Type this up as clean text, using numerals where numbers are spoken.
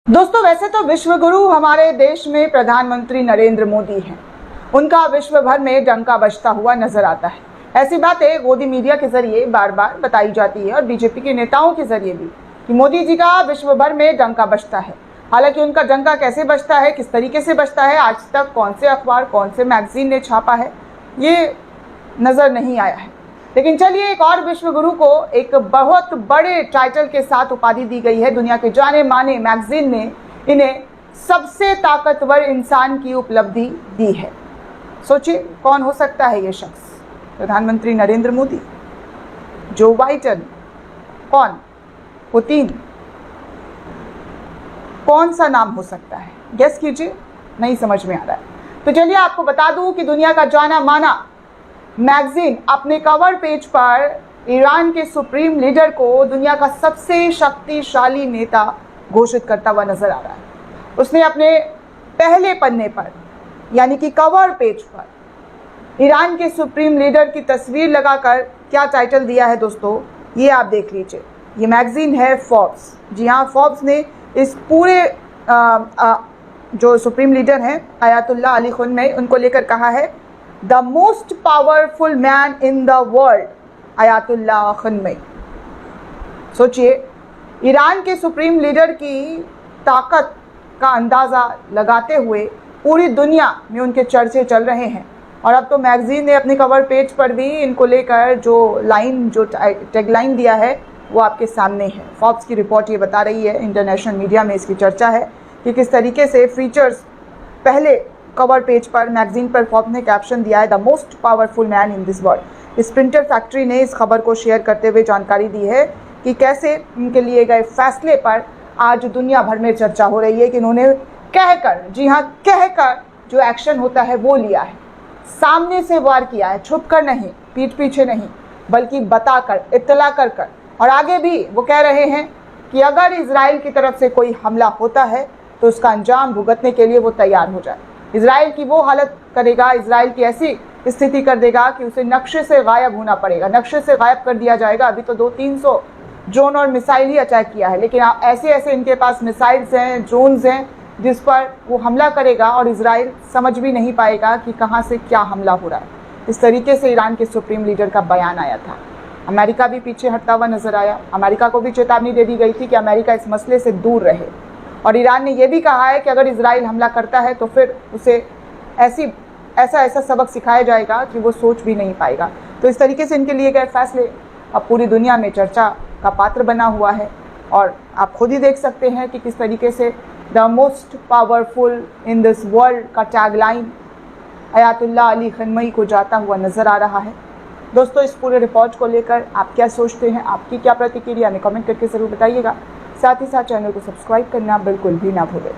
दोस्तों, वैसे तो विश्व गुरु हमारे देश में प्रधानमंत्री नरेंद्र मोदी हैं। उनका विश्व भर में डंका बजता हुआ नजर आता है। ऐसी बातें गोदी मीडिया के जरिए बार बार बताई जाती है और बीजेपी के नेताओं के जरिए भी कि मोदी जी का विश्व भर में डंका बजता है। हालांकि उनका डंका कैसे बजता है, किस तरीके से बजता है, आज तक कौन से अखबार, कौन से मैगजीन ने छापा है, ये नजर नहीं आया है। लेकिन चलिए, एक और विश्व गुरु को एक बहुत बड़े टाइटल के साथ उपाधि दी गई है। दुनिया के जाने माने मैगजीन ने इन्हें सबसे ताकतवर इंसान की उपलब्धि दी है। सोचिए, कौन हो सकता है ये शख्स? प्रधानमंत्री नरेंद्र मोदी, जो बाइडेन, कौन, पुतिन, कौन सा नाम हो सकता है? गेस कीजिए, नहीं समझ में आ रहा है। तो चलिए आपको बता दूं कि दुनिया का जाना माना मैगजीन अपने कवर पेज पर ईरान के सुप्रीम लीडर को दुनिया का सबसे शक्तिशाली नेता घोषित करता हुआ नजर आ रहा है। उसने अपने पहले पन्ने पर, यानी कि कवर पेज पर, ईरान के सुप्रीम लीडर की तस्वीर लगाकर क्या टाइटल दिया है दोस्तों, ये आप देख लीजिए। ये मैगजीन है फोर्ब्स। जी हाँ, फोर्ब्स ने इस पूरे जो सुप्रीम लीडर हैं आयतुल्लाह अली खamenei, उनको लेकर कहा है the most powerful man in the world, Ayatollah Khamenei. सोचिए, ईरान के सुप्रीम लीडर की ताकत का अंदाज़ा लगाते हुए पूरी दुनिया में उनके चर्चे चल रहे हैं। और अब तो मैगजीन ने अपने कवर पेज पर भी इनको लेकर जो टैगलाइन दिया है वो आपके सामने है। फोर्ब्स की रिपोर्ट ये बता रही है, इंटरनेशनल मीडिया में इसकी चर्चा है कि किस तरीके से फीचर्स पहले कवर पेज पर मैगजीन पर फोर्ब्स ने कैप्शन दिया है the most powerful man in this world. Sprinter factory ने इस खबर को शेयर करते हुए जानकारी दी है कि कैसे उनके लिए गए फैसले पर आज दुनिया भर में चर्चा हो रही है कि इन्होंने कहकर, जी हाँ कहकर, जो एक्शन होता है वो लिया है। सामने से वार किया है, छुप कर नहीं, पीठ पीछे नहीं, बल्कि बताकर, इत्तला कर कर। और आगे भी वो कह रहे हैं कि अगर इजराइल की तरफ से कोई हमला होता है तो उसका अंजाम भुगतने के लिए वो तैयार हो जाए। इजराइल की वो हालत करेगा, इजराइल की ऐसी स्थिति कर देगा कि उसे नक्शे से गायब होना पड़ेगा, नक्शे से गायब कर दिया जाएगा। अभी तो 200-300 ड्रोन और मिसाइल ही अटैक किया है, लेकिन ऐसे ऐसे इनके पास मिसाइल्स हैं, ड्रोन्स हैं, जिस पर वो हमला करेगा और इजराइल समझ भी नहीं पाएगा कि कहाँ से क्या हमला हो रहा है। इस तरीके से ईरान के सुप्रीम लीडर का बयान आया था। अमेरिका भी पीछे हटता हुआ नजर आया। अमेरिका को भी चेतावनी दे दी गई थी कि अमेरिका इस मसले से दूर रहे। और ईरान ने यह भी कहा है कि अगर इजराइल हमला करता है तो फिर उसे ऐसा सबक सिखाया जाएगा कि वो सोच भी नहीं पाएगा। तो इस तरीके से इनके लिए गए फैसले अब पूरी दुनिया में चर्चा का पात्र बना हुआ है। और आप खुद ही देख सकते हैं कि किस तरीके से the most powerful in this world का टैगलाइन आयतुल्लाह अली खamenei को जाता हुआ नजर आ रहा है। दोस्तों, इस पूरे रिपोर्ट को लेकर आप क्या सोचते हैं, आपकी क्या प्रतिक्रिया, हमें कमेंट करके ज़रूर बताइएगा। साथ ही साथ चैनल को सब्सक्राइब करना बिल्कुल भी ना भूलें।